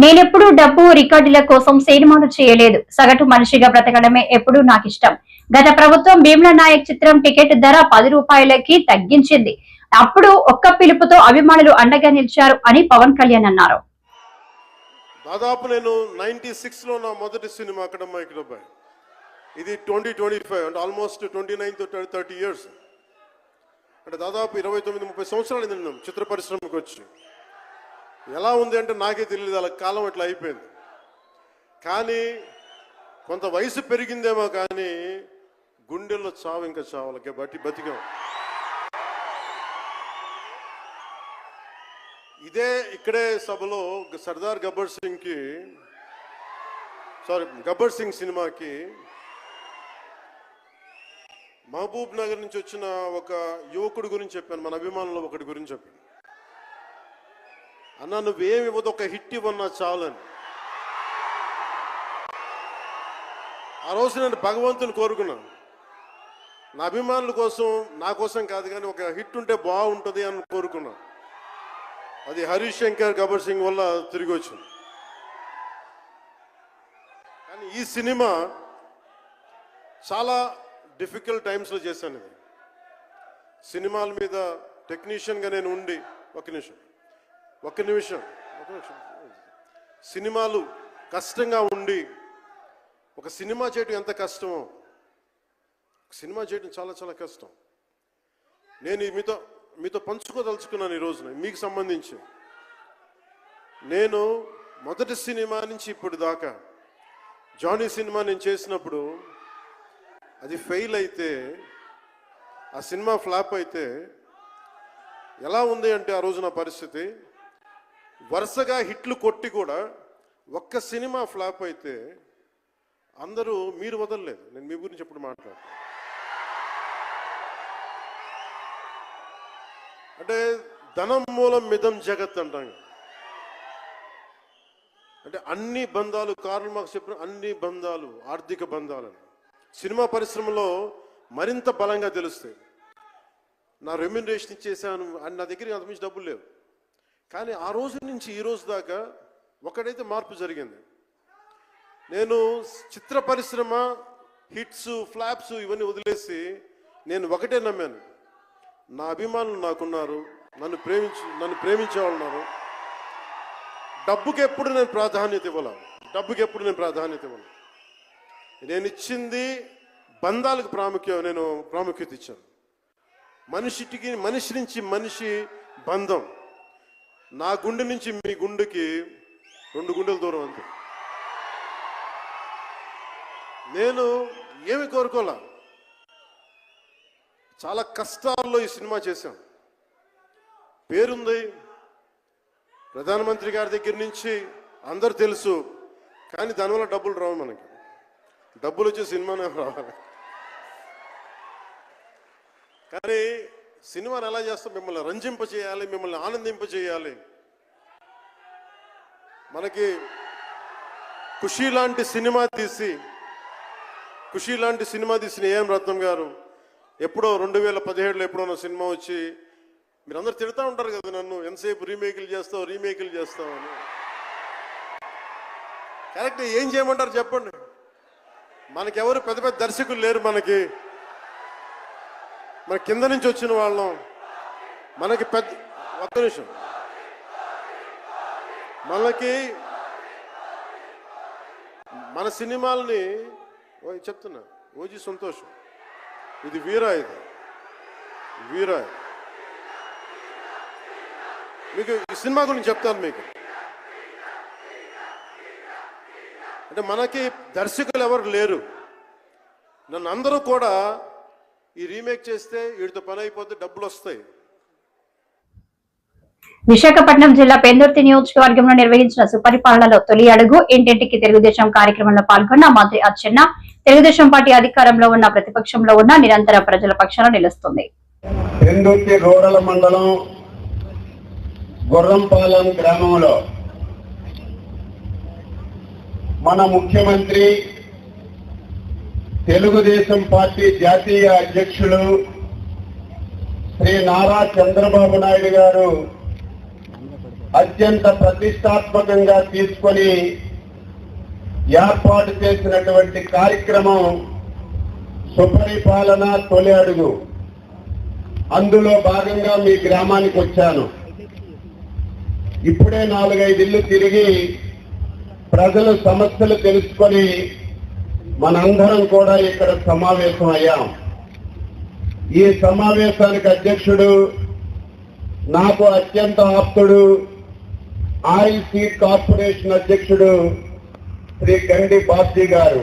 నేనెప్పుడు డబ్బు రికార్డుల కోసం సినిమాలు చేయలేదు. సగటు మనిషిగా బ్రతకడమే ఎప్పుడూ నాకిష్టం. గత ప్రభుత్వం భీమ్లా నాయక్ చిత్రం టికెట్ ధర 10 రూపాయలకి తగ్గించింది. అప్పుడు ఒక్క పిలుపుతో అభిమానులు అండగా నిలిచారు అని పవన్ కళ్యాణ్ అన్నారు. దాదాపు నేను 96 లో నా మొదటి సినిమా అక్కడమ్మాయికిడబ్బాయి. ఇది 2025 అంటే ఆల్మోస్ట్ 29 to 30 years. అంటే దాదాపు 29-30 సంవత్సరాలు నేను చిత్ర పరిశ్రమకు వచ్చి. ఎలా ఉంది అంటే నాకే తెలియదు, అలా కాలం ఇట్లా అయిపోయింది. కానీ కొంత వయసు పెరిగిందేమో కానీ గుండెల్లో చావు ఇంకా చావులకే బతికాం. ఇక్కడే సభలో సర్దార్ గబ్బర్ సింగ్ సినిమాకి మహబూబ్ నగర్ నుంచి వచ్చిన ఒక యువకుడి గురించి చెప్పాను, మన అభిమానులు ఒకటి గురించి చెప్పాను. అన్నా నువ్వేమి ఇవ్వదు, ఒక హిట్ ఇవ్వన్నా చాలని. ఆ రోజు నేను భగవంతుని కోరుకున్నాను, నా అభిమానుల కోసం, నా కోసం కాదు కానీ ఒక హిట్ ఉంటే బాగుంటుంది అని కోరుకున్నాను. అది హరీష్ శంకర్ గబ్బర్ సింగ్ వల్ల తిరిగి వచ్చింది. కానీ ఈ సినిమా చాలా డిఫికల్ట్ టైమ్స్లో చేశాను. ఇది సినిమాల మీద టెక్నీషియన్గా నేను ఉండి ఒక నిమిషం సినిమాలు కష్టంగా ఉండి, ఒక సినిమా చేయడం ఎంత కష్టమో, సినిమా చేయడం చాలా చాలా కష్టం. నేను మీతో పంచుకోదలుచుకున్నాను ఈ రోజున. మీకు సంబంధించి నేను మొదటి సినిమా నుంచి ఇప్పుడు దాకా జానీ సినిమా నేను చేసినప్పుడు అది ఫెయిల్ అయితే, ఆ సినిమా ఫ్లాప్ అయితే ఎలా ఉంది అంటే ఆ రోజు నా పరిస్థితి, వరుసగా హిట్లు కొట్టి కూడా ఒక్క సినిమా ఫ్లాప్ అయితే అందరూ మీరు వదలలేదు. నేను మీ గురించి ఎప్పుడు మాట్లాడతాను అంటే ధనం మూలం మిదం జగత్ అంటాం. అంటే అన్ని బంధాలు, కార్ల్ మార్క్స్ చెప్పిన అన్ని బంధాలు ఆర్థిక బంధాలని సినిమా పరిశ్రమలో మరింత బలంగా తెలుస్తాయి. నా రెమ్యునరేషన్ ఇచ్చేసాను అని నా దగ్గర అంతమించి డబ్బులు లేవు. కానీ ఆ రోజు నుంచి ఈ రోజు దాకా ఒకటైతే మార్పు జరిగింది. నేను చిత్ర పరిశ్రమ హిట్స్ ఫ్లాప్స్ ఇవన్నీ వదిలేసి నేను ఒకటే నమ్మాను, నా అభిమానులు నాకున్నారు, నన్ను ప్రేమించే వాళ్ళు ఉన్నారు. డబ్బుకి ఎప్పుడు నేను ప్రాధాన్యత ఇవ్వను. నేను ఇచ్చింది బంధాలకు ప్రాముఖ్యత ఇచ్చాను. మనిషి నుంచి మనిషి బంధం. నా గుండె నుంచి మీ గుండెకి 2 గుండెల దూరం అంతే. నేను ఏమి కోరుకోలే, చాలా కష్టాల్లో ఈ సినిమా చేశాం. పేరుంది, ప్రధానమంత్రి గారి దగ్గర నుంచి అందరు తెలుసు. కానీ దానివల్ల డబ్బులు రావు. మనకి డబ్బులు వచ్చే సినిమానే రావాలి. కానీ సినిమాని ఎలా చేస్తాం, మిమ్మల్ని రంజింపజేయాలి, మిమ్మల్ని ఆనందింపజేయాలి. మనకి ఖుషీ లాంటి సినిమా తీసిన ఏఎం రత్నం గారు ఎప్పుడో 2017లో ఎప్పుడో నా సినిమా వచ్చి మీరందరూ తిడతా ఉంటారు కదా నన్ను, ఎంతసేపు రీమేకులు చేస్తావు అని. కరెక్ట్, ఏం చేయమంటారు చెప్పండి. మనకెవరు పెద్ద పెద్ద దర్శకులు లేరు. మన కింద నుంచి వచ్చిన వాళ్ళం. మనకి ఒక్క నిమిషం, మన సినిమాల్ని చెప్తున్నా, ఓజీ సంతోషం, ఇది వీరా మీకు ఈ సినిమా గురించి చెప్తాను మీకు. అంటే మనకి దర్శకులు ఎవరు లేరు. నన్ను అందరూ కూడా ఈ రీమేక్ చేస్తే వీటితో పని అయిపోతే డబ్బులు వస్తాయి. విశాఖపట్నం జిల్లా పెందుర్తి నియోజకవర్గంలో నిర్వహించిన సుపరిపాలనలో తొలి అడుగు ఇంటింటికి తెలుగుదేశం కార్యక్రమంలో పాల్గొన్న మంత్రి అచ్చెన్న, తెలుగుదేశం పార్టీ అధికారంలో ఉన్న ప్రతిపక్షంలో ఉన్న నిరంతర ప్రజల పక్షాన నిలుస్తుంది. పెందుర్తి రూరల్ మండలం గుర్రంపాలెం గ్రామంలో మన ముఖ్యమంత్రి తెలుగుదేశం పార్టీ జాతీయ అధ్యక్షులు శ్రీ నారా చంద్రబాబు నాయుడు గారు అత్యంత ప్రతిష్టాత్మకంగా తీసుకొని ఏర్పాటు చేసినటువంటి కార్యక్రమం సుపరిపాలన తొలి అడుగు. అందులో భాగంగా మీ గ్రామానికి వచ్చాను. ఇప్పుడే 4-5 ఇళ్లు తిరిగి ప్రజల సమస్యలు తెలుసుకొని మనందరం కూడా ఇక్కడ సమావేశం అయ్యాం. ఈ సమావేశానికి అధ్యక్షుడు, నాకు అత్యంత ఆప్తుడు, ఆయిల్ సీడ్ కార్పొరేషన్ అధ్యక్షుడు శ్రీ గండి బాబ్జీ గారు,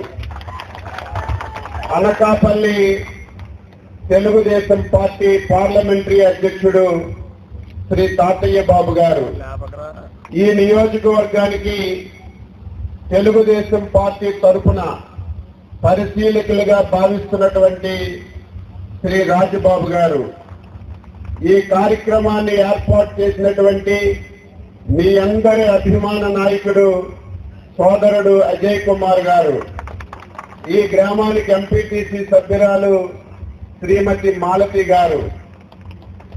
అనకాపల్లి తెలుగుదేశం పార్టీ పార్లమెంటరీ అధ్యక్షుడు శ్రీ తాతయ్య బాబు గారు, ఈ నియోజకవర్గానికి తెలుగుదేశం పార్టీ తరఫున పరిశీలకులుగా భావిస్తున్నటువంటి శ్రీ రాజబాబు గారు, ఈ కార్యక్రమాన్ని ఏర్పాటు చేసినటువంటి మీ అందరి అభిమాన నాయకుడు సోదరుడు అజయ్ కుమార్ గారు, ఈ గ్రామానికి ఎంపీటీసీ సభ్యురాలు శ్రీమతి మాలతి గారు,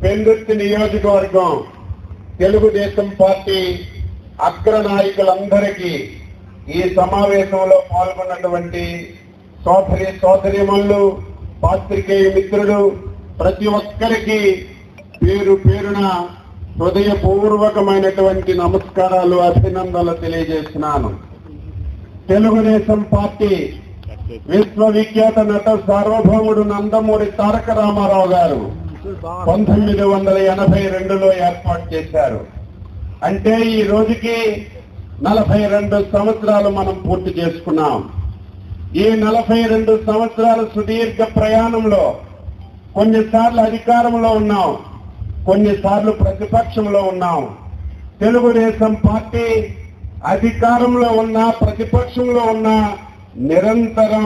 పెందుర్తి నియోజకవర్గం తెలుగుదేశం పార్టీ అగ్ర నాయకులందరికీ, ఈ సమావేశంలో పాల్గొన్నటువంటి సోదరీమణులు, పాత్రికేయ మిత్రులు, ప్రతి ఒక్కరికి పేరు పేరున హృదయపూర్వకమైనటువంటి నమస్కారాలు, అభినందనలు తెలియజేస్తున్నాను. తెలుగుదేశం పార్టీ విశ్వవిఖ్యాత నట సార్వభౌముడు నందమూరి తారక రామారావు గారు 1982లో ఏర్పాటు చేశారు. అంటే ఈ రోజుకి 42 సంవత్సరాలు మనం పూర్తి చేసుకున్నాం. ఈ 42 సంవత్సరాల సుదీర్ఘ ప్రయాణంలో కొన్నిసార్లు అధికారంలో ఉన్నాం, కొన్నిసార్లు ప్రతిపక్షంలో ఉన్నాం. తెలుగుదేశం పార్టీ అధికారంలో ఉన్నా ప్రతిపక్షంలో ఉన్నా నిరంతరం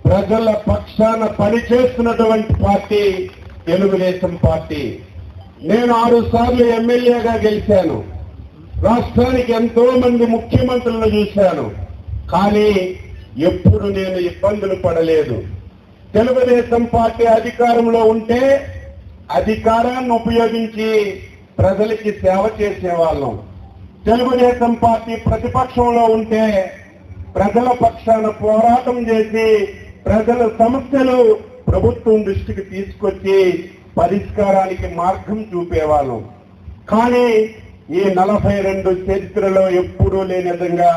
ప్రజల పక్షాన పనిచేస్తున్నటువంటి పార్టీ తెలుగుదేశం పార్టీ. నేను 6 సార్లు ఎమ్మెల్యేగా గెలిచాను. రాష్ట్రానికి ఎంతో మంది ముఖ్యమంత్రులను చూశాను, కానీ ఎప్పుడు నేను ఇబ్బందులు పడలేదు. తెలుగుదేశం పార్టీ అధికారంలో ఉంటే అధికారాన్ని ఉపయోగించి ప్రజలకి సేవ చేసేవాళ్ళం. తెలుగుదేశం పార్టీ ప్రతిపక్షంలో ఉంటే ప్రజల పక్షాన పోరాటం చేసి ప్రజల సమస్యలు ప్రభుత్వం దృష్టికి తీసుకొచ్చి పరిష్కారానికి మార్గం చూపేవాళ్ళం. కానీ ఈ 42 చరిత్రలో ఎప్పుడూ లేని విధంగా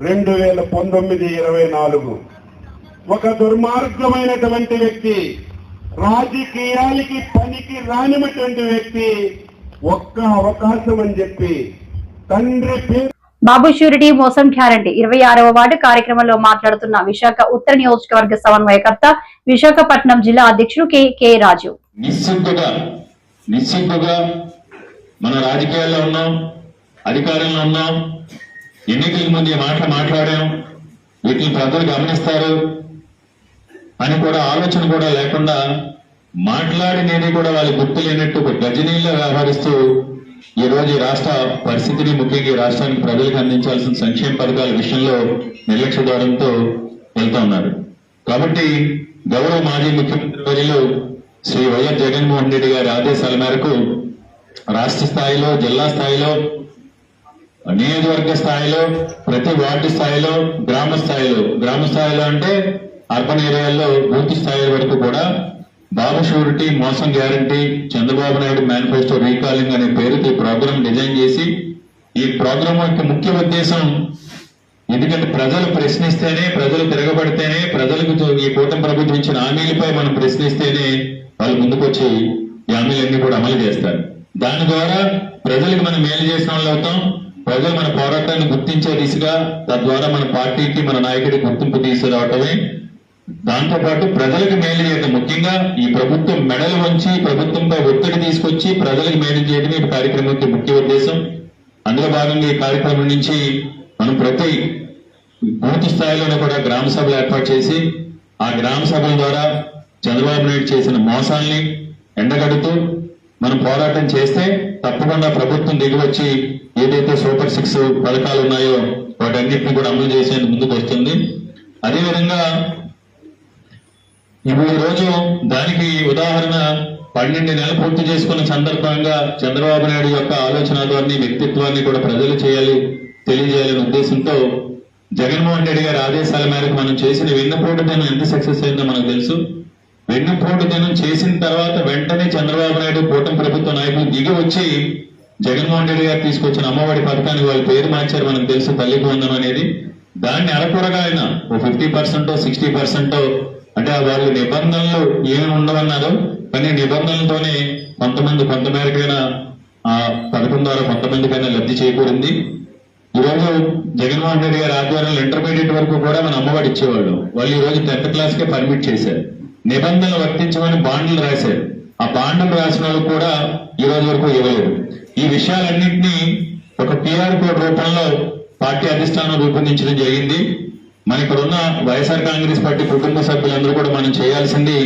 2019-24 ఒక దుర్మార్గమైనటువంటి వ్యక్తి, రాజకీయాలకి పనికి రానిటువంటి వ్యక్తి ఒక్క అవకాశం అని చెప్పి తండ్రి పేరు బాబు షూరిటీ మోసం గ్యారంటీ 26వ వార్డు కార్యక్రమంలో మాట్లాడుతున్న విశాఖ ఉత్తర నియోజకవర్గ సమన్వయకర్త, విశాఖపట్నం జిల్లా అధ్యక్షుడు కె రాజు. నిశ్చింతగా మన రాజకీయాల్లో ఉన్నాం, అధికారంలో ఉన్నాం, ఎన్నికల ముందు ఈ మాటలు మాట్లాడాం, వీటిని ప్రజలు గమనిస్తారు అని కూడా ఆలోచన కూడా లేకుండా మాట్లాడి నేనే కూడా వాళ్ళ గుర్తు లేనట్టు ఒక గజనీల్లో వ్యవహరిస్తూ ఈ రోజు ఈ రాష్ట్ర పరిస్థితిని, ముఖ్యంగా ఈ రాష్ట్రానికి ప్రజలకు అందించాల్సిన సంక్షేమ పథకాల విషయంలో నిర్లక్ష్య ధోరణితో వెళ్తా ఉన్నారు. కాబట్టి గౌరవ మాజీ ముఖ్యమంత్రి వర్యులు శ్రీ వైఎస్ జగన్మోహన్ రెడ్డి గారి ఆదేశాల మేరకు రాష్ట్ర స్థాయిలో, జిల్లా స్థాయిలో, నియోజకవర్గ స్థాయిలో, ప్రతి వార్డు స్థాయిలో, గ్రామ స్థాయిలో అంటే అర్బన్ ఏరియాల్లో బూత్ స్థాయి వరకు కూడా బాబు షూరిటీ మోసం guarantee Chandrababu Naidu manifesto recalling అనే పేరుతో ఈ ప్రోగ్రాం డిజైన్ చేసి, ఈ ప్రోగ్రాం యొక్క ముఖ్య ఉద్దేశం ఎందుకంటే ప్రజలు ప్రశ్నిస్తేనే, ప్రజలు తిరగబడితేనే, ప్రజలకు ఈ కూటమి ప్రభుత్వం ఇచ్చిన హామీలపై మనం ప్రశ్నిస్తేనే వాళ్ళు ముందుకొచ్చి ఈ హామీలన్నీ కూడా అమలు చేస్తారు. దాని ద్వారా ప్రజలకు మనం మేలు చేసిన వాళ్ళు అవుతాం. ప్రజలు మన పోరాటాన్ని గుర్తించే దిశగా, తద్వారా మన పార్టీకి, మన నాయకుడికి గుర్తింపు తీసుకురావటమే. దాంతో పాటు ప్రజలకు మేలు చేయడం, ముఖ్యంగా ఈ ప్రభుత్వం మెడలు వంచి ప్రభుత్వంపై ఒత్తిడి తీసుకొచ్చి ప్రజలకు మేలు చేయడం ఈ కార్యక్రమం యొక్క ముఖ్య ఉద్దేశం. అందులో భాగంగా ఈ కార్యక్రమం నుంచి మనం ప్రతి బూత్ స్థాయిలోనే కూడా గ్రామ సభలు ఏర్పాటు చేసి, ఆ గ్రామ సభల ద్వారా చంద్రబాబు నాయుడు చేసిన మోసాల్ని ఎండగడుతూ మనం పోరాటం చేస్తే తప్పకుండా ప్రభుత్వం దిగివచ్చి ఏదైతే సూపర్ 6 పథకాలు ఉన్నాయో వాటన్నిటిని కూడా అమలు చేసేందుకు ముందుకు వస్తుంది. అదేవిధంగా ఇప్పుడు ఈ రోజు దానికి ఉదాహరణ 12 నెలలు పూర్తి చేసుకున్న సందర్భంగా చంద్రబాబు నాయుడు యొక్క ఆలోచన ధోరణి, వ్యక్తిత్వాన్ని కూడా ప్రజలు తెలియజేయాలనే ఉద్దేశంతో జగన్మోహన్ రెడ్డి గారి ఆదేశాల మేరకు మనం చేసిన వెన్నుపోటు దినం ఎంత సక్సెస్ అయిందో మనకు తెలుసు. వెన్నుపోటు దినం చేసిన తర్వాత వెంటనే చంద్రబాబు నాయుడు కూటమి ప్రభుత్వ నాయకులు దిగి వచ్చి జగన్మోహన్ రెడ్డి గారు తీసుకొచ్చిన అమ్మఒడి పథకానికి వాళ్ళ పేరు మార్చారు, మనకు తెలుసు, తల్లికి వందనం అనేది. దాన్ని అరకొరగా ఆయన 50% 60% అంటే వాళ్ళ నిబంధనలు ఏమి ఉండవన్నారు, కానీ నిబంధనలతోనే కొంత మేరకైనా ఆ పథకం ద్వారా కొంతమందికైనా లబ్ధి చేకూరింది. ఈరోజు జగన్మోహన్ రెడ్డి గారి ఆధ్వర్యంలో ఇంటర్మీడియట్ వరకు కూడా మన అమ్మఒడి ఇచ్చేవాళ్ళు, వాళ్ళు ఈ రోజు 10th క్లాస్కే పర్మిట్ చేశారు. నిబంధనలు వర్తించమని బాండ్లు రాశారు, ఆ బాండ్లు రాసిన వాళ్ళు కూడా ఈ రోజు వరకు ఇవ్వలేదు. ఈ విషయాలన్నింటినీ ఒక PR కోడ్ రూపంలో పార్టీ అధిష్టానం రూపొందించడం జరిగింది. మన ఇక్కడ ఉన్న వైఎస్ఆర్ కాంగ్రెస్ పార్టీ కుటుంబ సభ్యులందరూ కూడా మనం చేయాల్సింది,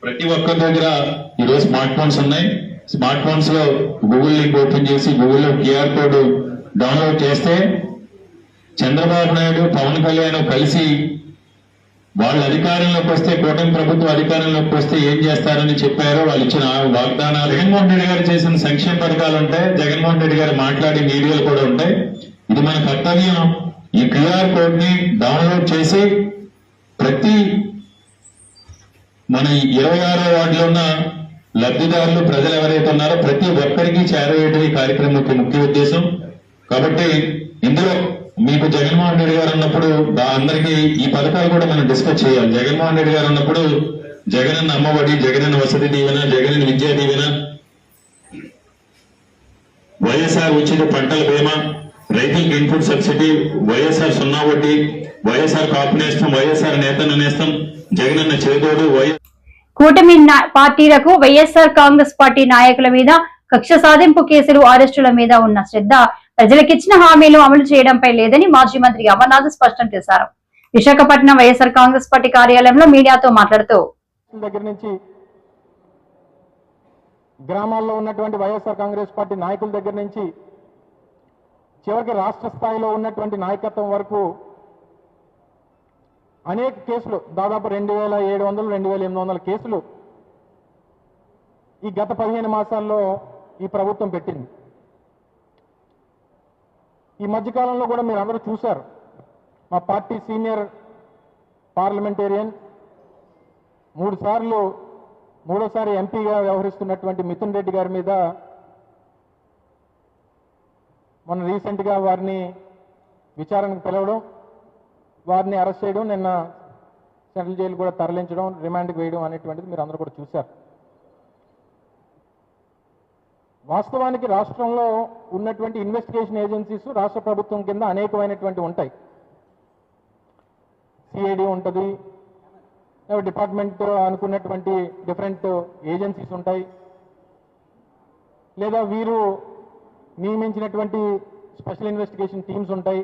ప్రతి ఒక్కరి దగ్గర ఈరోజు స్మార్ట్ ఫోన్స్ ఉన్నాయి. స్మార్ట్ ఫోన్స్ లో గూగుల్ లింక్ ఓపెన్ చేసి గూగుల్లో QR కోడ్ డౌన్లోడ్ చేస్తే చంద్రబాబు నాయుడు, పవన్ కళ్యాణ్ కలిసి వాళ్ళ అధికారంలోకి వస్తే, కూటమి ప్రభుత్వం అధికారంలోకి వస్తే ఏం చేస్తారని చెప్పారో వాళ్ళు ఇచ్చిన వాగ్దానాలు. జగన్మోహన్ రెడ్డి గారు చేసిన సంక్షేమ పథకాలు ఉంటాయి, జగన్మోహన్ రెడ్డి గారు మాట్లాడే వీడియోలు కూడా ఉంటాయి. ఇది మన కర్తవ్యం. ఈ QR కోడ్ ని డౌన్లోడ్ చేసి ప్రతి మన 26వ వార్డులో ఉన్న లబ్ధిదారులు, ప్రజలు ఎవరైతే ఉన్నారో ప్రతి ఒక్కరికి చేరవేయడం ఈ కార్యక్రమం యొక్క ముఖ్య ఉద్దేశం. కాబట్టి ఇందులో మీకు జగన్మోహన్ రెడ్డి గారు ఉన్నప్పుడు అందరికీ ఈ పథకాలు కూడా మనం డిస్కస్ చేయాలి. జగన్మోహన్ రెడ్డి గారు ఉన్నప్పుడు జగనన్న అమ్మఒడి, జగనన్న వసతి దీవెన, జగనన్న విద్యా దీవెన, వైఎస్ఆర్ ఉచిత పంటల బీమా, రైతులకు ఇన్పుట్ సబ్సిడీ, వైఎస్ఆర్ 0 వడ్డీ, వైఎస్ఆర్ కాపు నేస్తం, వైఎస్ఆర్ నేతన్న నేస్తం, జగనన్న చేదోడు, కూటమి పార్టీలకు వైఎస్ఆర్ కాంగ్రెస్ పార్టీ నాయకుల మీద కక్ష సాధింపు కేసులు, అరెస్టుల మీద ఉన్న శ్రద్ధ ప్రజలకిచ్చిన హామీలు అమలు చేయడంపై లేదని మాజీ మంత్రి అమర్నాథ్ స్పష్టం చేశారు. విశాఖపట్నం వైఎస్ఆర్ కాంగ్రెస్ పార్టీ కార్యాలయంలో మీడియాతో మాట్లాడుతూ దగ్గర నుంచి గ్రామాల్లో ఉన్నటువంటి వైఎస్ఆర్ కాంగ్రెస్ పార్టీ నాయకుల దగ్గర నుంచి చివరికి రాష్ట్ర స్థాయిలో ఉన్నటువంటి నాయకత్వం వరకు అనేక కేసులు, దాదాపు 2700 2800 కేసులు ఈ గత 15 మాసాల్లో ఈ ప్రభుత్వం పెట్టింది. ఈ మధ్యకాలంలో కూడా మీరు అందరూ చూశారు, మా పార్టీ సీనియర్ పార్లమెంటేరియన్ 3 సార్లు మూడోసారి ఎంపీగా వ్యవహరిస్తున్నటువంటి మిథున్ రెడ్డి గారి మీద మొన్న రీసెంట్గా వారిని విచారణకు పిలవడం, వారిని అరెస్ట్ చేయడం, నిన్న సెంట్రల్ జైలు కూడా తరలించడం, రిమాండ్కి వేయడం అనేటువంటిది మీరు అందరూ కూడా చూశారు. వాస్తవానికి రాష్ట్రంలో ఉన్నటువంటి ఇన్వెస్టిగేషన్ ఏజెన్సీస్ రాష్ట్ర ప్రభుత్వం కింద అనేకమైనటువంటి ఉంటాయి. సిఐడి ఉంటుంది, డిపార్ట్మెంట్ అనుకున్నటువంటి డిఫరెంట్ ఏజెన్సీస్ ఉంటాయి, లేదా వీరు నియమించినటువంటి స్పెషల్ ఇన్వెస్టిగేషన్ టీమ్స్ ఉంటాయి.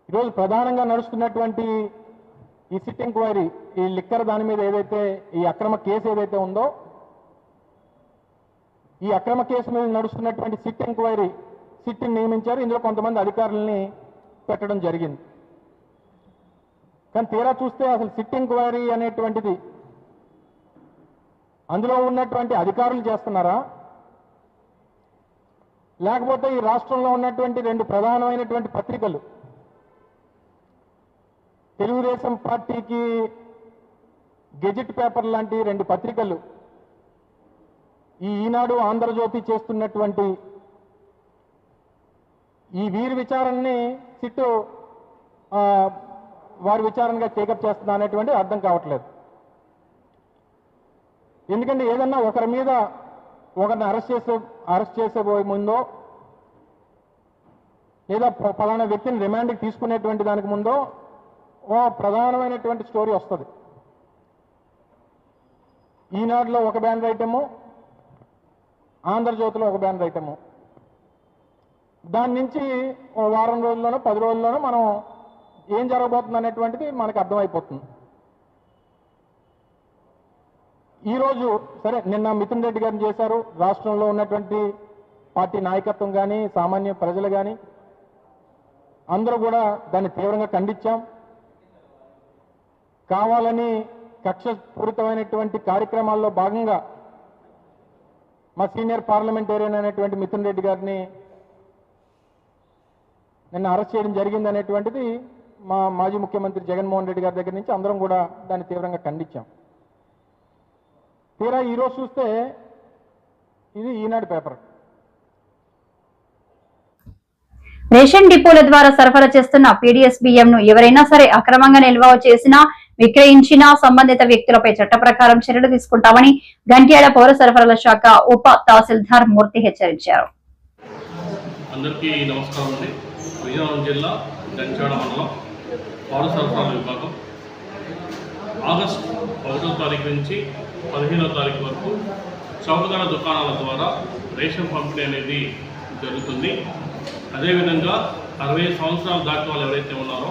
ఈరోజు ప్రధానంగా నడుస్తున్నటువంటి ఈ సిట్ ఎంక్వైరీ, ఈ లిక్కర్ దాని మీద ఏదైతే ఈ అక్రమ కేసు ఏదైతే ఉందో, ఈ అక్రమ కేసు మీద నడుస్తున్నటువంటి సిట్ ఎంక్వైరీ, సిట్ని నియమించారు. ఇందులో కొంతమంది అధికారులని పెట్టడం జరిగింది. కానీ తీరా చూస్తే అసలు సిట్ ఎంక్వైరీ అనేటువంటిది అందులో ఉన్నటువంటి అధికారులు చేస్తున్నారా, లేకపోతే ఈ రాష్ట్రంలో ఉన్నటువంటి 2 ప్రధానమైనటువంటి పత్రికలు, తెలుగుదేశం పార్టీకి గెజెట్ పేపర్ లాంటి 2 పత్రికలు, ఈ ఈనాడు, ఆంధ్రజ్యోతి చేస్తున్నటువంటి ఈ వీరి విచారణని సిట్టు వారి విచారణగా టేకప్ చేస్తున్నా అనేటువంటి అర్థం కావట్లేదు. ఎందుకంటే ఏదన్నా ఒకరి మీద ఒకరిని అరెస్ట్ చేసే ముందో, లేదా ఫలానా వ్యక్తిని రిమాండ్కి తీసుకునేటువంటి దానికి ముందో ఓ ప్రధానమైనటువంటి స్టోరీ వస్తుంది. ఈనాడులో ఒక బ్యానర్ ఐటము, ఆంధ్రజ్యోతిలో ఒక బ్యానర్ ఐటము. దాని నుంచి ఓ వారం రోజుల్లోనో 10 రోజుల్లోనో మనం ఏం జరగబోతుంది అనేటువంటిది మనకు అర్థమైపోతుంది. ఈరోజు సరే, నిన్న మిథున్ రెడ్డి గారిని చేశారు. రాష్ట్రంలో ఉన్నటువంటి పార్టీ నాయకత్వం కానీ, సామాన్య ప్రజలు కానీ అందరూ కూడా దాన్ని తీవ్రంగా ఖండించాం. కావాలని కక్షపూరితమైనటువంటి కార్యక్రమాల్లో భాగంగా మా సీనియర్ పార్లమెంటేరియన్ అనేటువంటి మిథున్ రెడ్డి గారిని నిన్న అరెస్ట్ చేయడం జరిగింది అనేటువంటిది మా మాజీ ముఖ్యమంత్రి జగన్మోహన్ రెడ్డి గారి దగ్గర నుంచి అందరం కూడా దాన్ని తీవ్రంగా ఖండించాం. తీరా ఈరోజు చూస్తే ఇది ఈనాడు పేపర్. రేషన్ డిపోల ద్వారా సరఫరా చేస్తున్న పీడీఎస్ బియ్యం ను ఎవరైనా సరే అక్రమంగా నిల్వ చేసినా విక్రయించినా సంబంధిత వ్యక్తులపై చట్ట ప్రకారం చర్యలు తీసుకుంటామని గంట్యాడ పౌర సరఫరాల శాఖ ఉప తహసీల్దార్ మూర్తి హెచ్చరించారు. అందరికీ నమస్కారం అండి. విజయనగరం జిల్లా గంట్యాడ మండలం పౌర సరఫరాల విభాగం ఆగస్టు 1వ తారీఖు నుంచి 15వ తారీఖు వరకు చౌకధర దుకాణాల ద్వారా రేషన్ పంపిణీ అనేది జరుగుతుంది. అదేవిధంగా 60 సంవత్సరాలు దాటి వాళ్ళు ఎవరైతే ఉన్నారో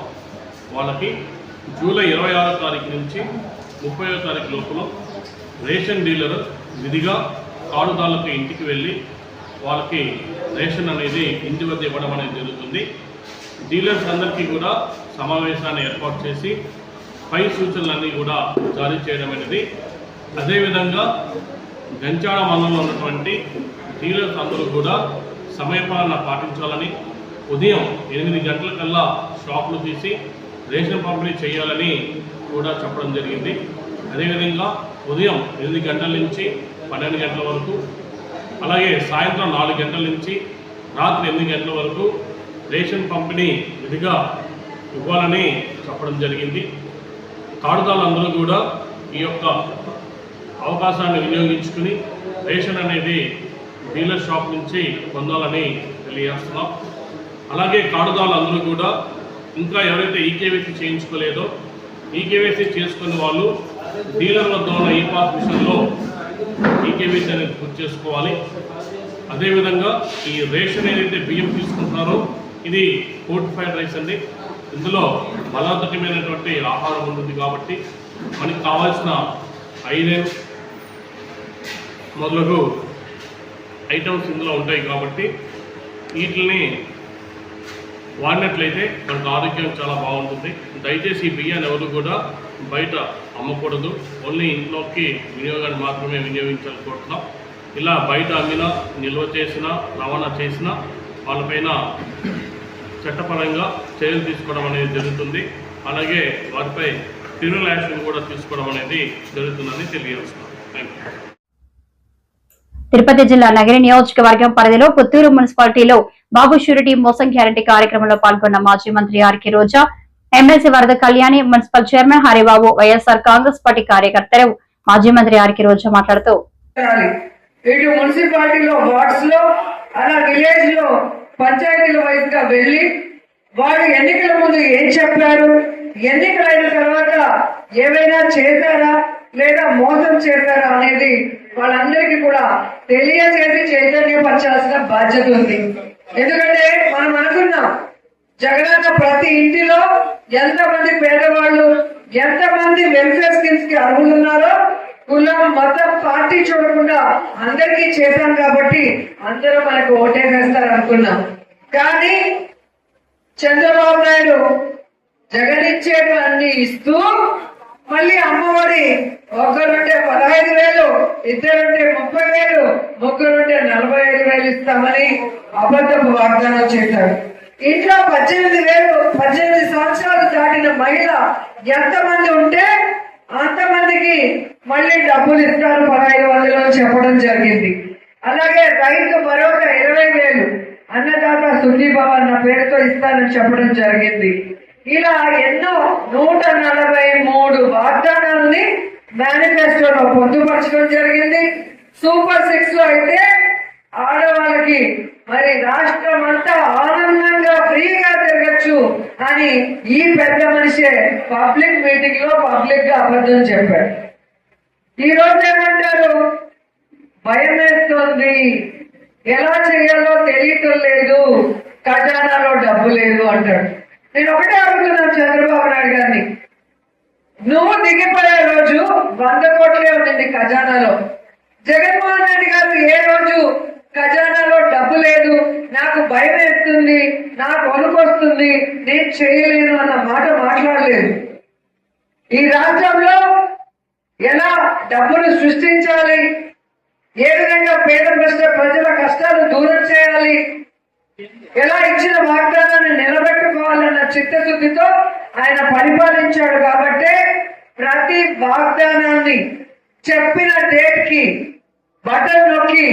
వాళ్ళకి జూలై 26వ తారీఖు నుంచి 30వ తారీఖు లోపల రేషన్ డీలర్ విధిగా కార్డుదారులకు ఇంటికి వెళ్ళి వాళ్ళకి రేషన్ అనేది ఇంటి వద్ద ఇవ్వడం అనేది జరుగుతుంది. డీలర్స్ అందరికీ కూడా సమావేశాన్ని ఏర్పాటు చేసి పై సూచనలన్నీ కూడా జారీ చేయడం అనేది. అదేవిధంగా గంట్యాడ మండలంలో ఉన్నటువంటి డీలర్స్ అందరూ కూడా సమయపాలన పాటించాలని, ఉదయం 8 గంటలకల్లా షాపులు తీసి రేషన్ పంపిణీ చేయాలని కూడా చెప్పడం జరిగింది. అదేవిధంగా ఉదయం 8 గంటల నుంచి 12 గంటల వరకు, అలాగే సాయంత్రం 4 గంటల నుంచి రాత్రి 8 గంటల వరకు రేషన్ పంపిణీ విధిగా ఇవ్వాలని చెప్పడం జరిగింది. కార్డుదారులందరూ కూడా ఈ యొక్క అవకాశాన్ని వినియోగించుకుని రేషన్ అనేది డీలర్ షాప్ నుంచి పొందాలని తెలియజేస్తున్నాం. అలాగే కార్డుదారులందరూ కూడా ఇంకా ఎవరైతే ఈకేవైసీ చేయించుకోలేదో ఈకేవైసీ చేసుకునే వాళ్ళు డీలర్ వద్ద ఉన్న ఈ పాస్ మిషన్లో ఈకేవైసీ అనేది పూర్తి చేసుకోవాలి. అదేవిధంగా ఈ రేషన్ ఏదైతే బియ్యం తీసుకుంటున్నారో ఇది ఫోర్టిఫైడ్ రైస్ అండి. ఇందులో బలవర్ధకమైనటువంటి ఆహారం ఉంటుంది కాబట్టి మనకి కావాల్సిన ఐరన్ మొదలగు ఐటమ్స్ ఇందులో ఉంటాయి కాబట్టి వీటిని వాడినట్లయితే మనకు ఆరోగ్యం చాలా బాగుంటుంది. దయచేసి ఈ బియ్యాన్ని ఎవరు కూడా బయట అమ్మకూడదు, ఓన్లీ ఇంట్లోకి వినియోగాన్ని మాత్రమే వినియోగించాలనుకుంటున్నాం. ఇలా బయట అమ్మినా, నిల్వ చేసినా, రవాణా చేసినా వాళ్ళపైన చట్టపరంగా చర్యలు తీసుకోవడం అనేది జరుగుతుంది. అలాగే వారిపై క్రిమినల్ యాక్షన్ కూడా తీసుకోవడం అనేది జరుగుతుందని తెలియజేస్తున్నాం. Thank you. తిరుపతి జిల్లా నగరి నియోజకవర్గం పరిధిలో పుత్తూరు మున్సిపాలిటీలో బాబు షూరిటీ మోసం గ్యారంటీ కార్యక్రమంలో పాల్గొన్న మాజీ మంత్రి ఆర్కే రోజా, ఎమ్మెల్సీ వరద Kalyani, municipal chairman Haribabu, YSR Congress party కార్యకర్తలు మాజీ మంత్రి ఆర్కే రోజా మాట్లాడుతూ ఇటు మున్సిపాలిటీలో వార్డ్స్ లో అలా విలేజ్ లో పంచాయతీల వైజ్ గా వెళ్లి వారు ఎన్నికల ముందు ఏం చెప్పారు, ఎన్నికలైన తర్వాత ఏమైనా చేశారా లేదా మోసం చేశారా అనేది వాళ్ళందరికీ కూడా తెలియజేసి చైతన్యపరచాల్సిన బాధ్యత ఉంది. ఎందుకంటే మనం అనుకున్నాం జగనన్న ప్రతి ఇంటిలో ఎంతమంది పేదవాళ్ళు, ఎంతమంది వెల్ఫేర్ స్కీమ్స్ కి అర్హులున్నారో కులం, మతం, పార్టీ చూడకుండా అందరికీ చేశాం కాబట్టి అందరూ మనకు ఓటేసేస్తారు అనుకున్నాం. కానీ చంద్రబాబు నాయుడు జగన్ ఇచ్చేటు అన్ని ఇస్తూ మళ్ళీ అమ్మఒడి ఒకరుంటే 15,000, ఇద్దరుంటే 30,000, ముగ్గురుంటే 45,000 ఇస్తామని అబద్ధపు వాగ్దానం చేశాడు. ఇంట్లో 18 సంవత్సరాలు దాటిన మహిళ ఎంతమంది ఉంటే అంతమందికి మళ్ళీ డబ్బులు ఇస్తారు 1500 చెప్పడం జరిగింది. అలాగే రైతు భరోసా 20,000, అన్నదాత సుఖీభవ అన్న పేరుతో ఇస్తానని చెప్పడం జరిగింది. ఇలా ఎన్నో 143 వాగ్దానాలని మేనిఫెస్టోలో పొందుపరచడం జరిగింది. సూపర్ 6 లో అయితే ఆడవాళ్ళకి మరి రాష్ట్రం అంతా ఆనందంగా ఫ్రీగా తిరగచ్చు అని ఈ పెద్ద మనిషే పబ్లిక్ మీటింగ్ లో పబ్లిక్ గా అబద్ధం చెప్పాడు. ఈ రోజు ఏమంటారు, భయం వేస్తుంది, ఎలా చేయాలో తెలియటం లేదు, ఖజానాలో డబ్బు లేదు అంటాడు. నేను ఒకటే అడుగుతున్నాను చంద్రబాబు నాయుడు గారిని, నువ్వు దిగిపోయే రోజు 100 కోట్లే ఉండింది ఖజానాలో. జగన్మోహన్ రెడ్డి గారు ఏ రోజు ఖజానాలో డబ్బు లేదు, నాకు భయం వేస్తుంది, నాకు వణుకొస్తుంది, నేను చేయలేను అన్న మాట మాట్లాడలేదు. ఈ రాష్ట్రంలో ఎలా డబ్బులు సృష్టించాలి, ఏ విధంగా పేద ప్రజల కష్టాలు దూరం చేయాలి, ఎలా ఇచ్చిన వాగ్దానాన్ని నిలబెట్టుకోవాలన్న చిత్తశుద్ధితో ఆయన పరిపాలించాడు. కాబట్టి ప్రతి వాగ్దానాన్ని చెప్పిన డేట్ కి బటన్ నొక్కి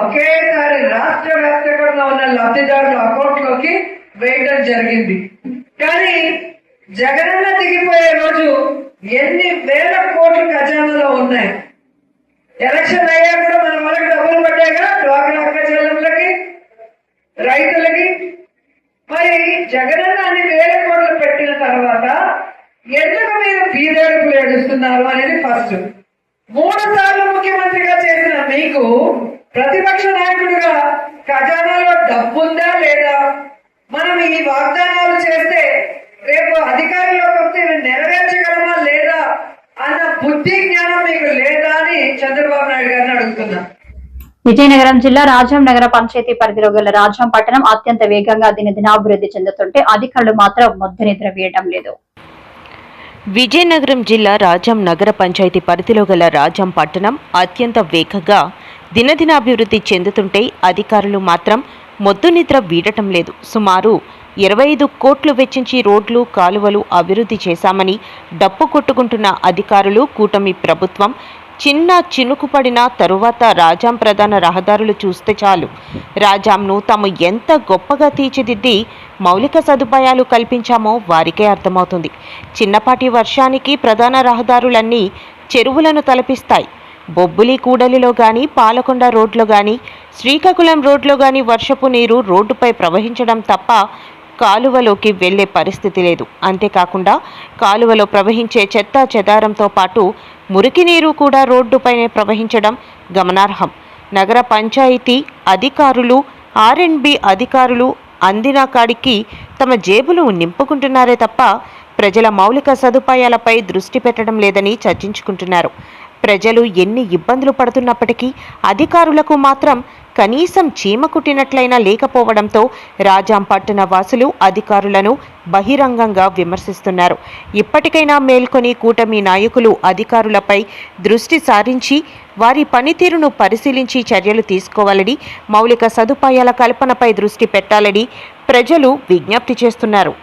ఒకేసారి రాష్ట్ర వ్యాప్తంగా ఉన్న లబ్ధిదారుల అకౌంట్ లోకి వేయడం జరిగింది. కానీ జగనన్న దిగిపోయే రోజు ఎన్ని వేల కోట్ల ఖజానాలో ఉన్నాయి. ఎలక్షన్ అయ్యా కూడా మన వాళ్ళకి డబ్బులు పడ్డాయిగా డ్వాక్రా అక్క చెల్లెళ్ళకి, రైతులకి. మరి జగనన్న అన్ని వేల కోట్లు పెట్టిన తర్వాత ఎందుకు మీరు బీదేడుపులు ఏడుస్తున్నారు అనేది ఫస్ట్. 3 సార్లు ముఖ్యమంత్రిగా చేసిన మీకు ప్రతిపక్ష నాయకుడిగా ఖజానాలో డబ్బుందా లేదా, మనం ఈ వాగ్దానాలు చేస్తే రేపు అధికారంలోకి వస్తే నెరవేర్చగలమా లేదా అన్న బుద్ధి జ్ఞానం మీకు లేదా అని చంద్రబాబు నాయుడు గారిని అడుగుతున్నా. విజయనగరం జిల్లా రాజాం నగర పంచాయతీ పరిధిలో గల రాజాం పట్టణం అత్యంత వేగంగా దినదినాభివృద్ధి చెందుతుంటే అధికారులు మాత్రం మొద్దు నిద్ర వేయడం లేదు. విజయనగరం జిల్లా రాజాం నగర పంచాయతీ పరిధిలో గల రాజాం పట్టణం అత్యంత వేగంగా దినదినాభివృద్ధి చెందుతుంటే అధికారులు మాత్రం మొద్దు నిద్ర వీడటం లేదు. సుమారు 25 కోట్లు వెచ్చించి రోడ్లు, కాలువలు అభివృద్ధి చేశామని డప్పు కొట్టుకుంటున్న అధికారులు, కూటమి ప్రభుత్వం చిన్న చినుకు పడిన తరువాత రాజాం ప్రధాన రహదారులు చూస్తే చాలు రాజాంను తాము ఎంత గొప్పగా తీర్చిదిద్ది మౌలిక సదుపాయాలు కల్పించామో వారికే అర్థమవుతుంది. చిన్నపాటి వర్షానికి ప్రధాన రహదారులన్నీ చెరువులను తలపిస్తాయి. బొబ్బులి కూడలిలో గాని, పాలకొండ రోడ్లో గాని, శ్రీకాకుళం రోడ్లో గాని వర్షపు నీరు రోడ్డుపై ప్రవహించడం తప్ప కాలువలోకి వెళ్లే పరిస్థితి లేదు. అంతేకాకుండా కాలువలో ప్రవహించే చెత్త చెదారంతో పాటు మురికి నీరు కూడా రోడ్డుపైనే ప్రవహించడం గమనార్హం. నగర పంచాయతీ అధికారులు, R&B అధికారులు అందిన కాడికి తమ జేబులు నింపుకుంటున్నారే తప్ప ప్రజల మౌలిక సదుపాయాలపై దృష్టి పెట్టడం లేదని చర్చించుకుంటున్నారు. ప్రజలు ఎన్ని ఇబ్బందులు పడుతున్నప్పటికీ అధికారులకు మాత్రం కనీసం చీమ కుట్టినట్లయినా లేకపోవడంతో రాజాం పట్టణ వాసులు అధికారులను బహిరంగంగా విమర్శిస్తున్నారు. ఇప్పటికైనా మేల్కొని కూటమి నాయకులు అధికారులపై దృష్టి సారించి వారి పనితీరును పరిశీలించి చర్యలు తీసుకోవాలని, మౌలిక సదుపాయాల కల్పనపై దృష్టి పెట్టాలని ప్రజలు విజ్ఞప్తి చేస్తున్నారు.